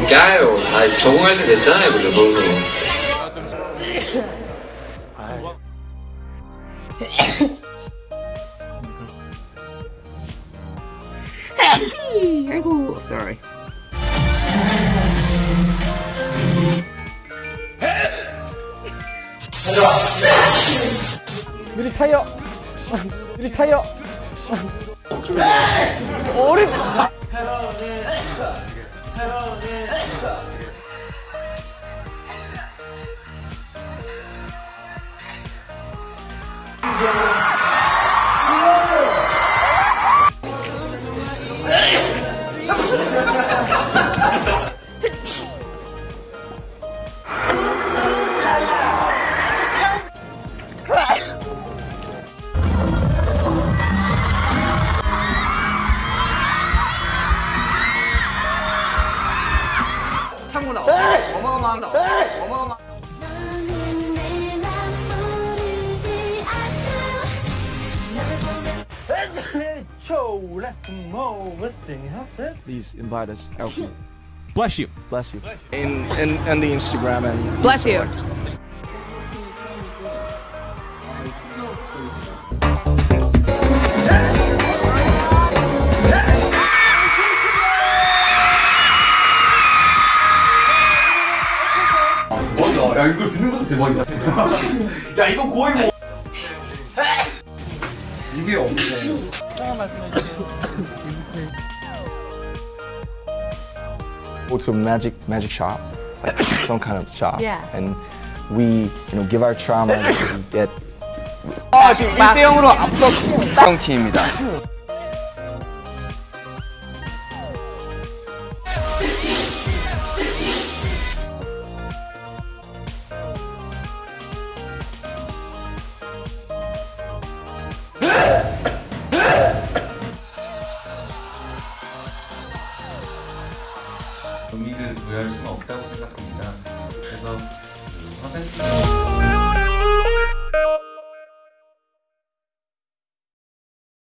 좀 까요. 다 적응할 때 됐잖아요, 그죠, 서로. 아이고, sorry. 유리 타이어. 유리 타이어. 어린. 창문아. 어마어마한다. 어마어마. Please invite us out. Bless you. Bless you. In the Instagram and Bless you. 야, 이걸 듣는 것도 대박이다. 야, 이거 거의 뭐. 이게 없네. Go to a magic shop. It's like some kind of shop. Yeah. And we, give our trauma and we get. 지금 1대0으로 앞서 팀입니다. 의미를 부여할 수는 없다고 생각합니다. 그래서 퍼센트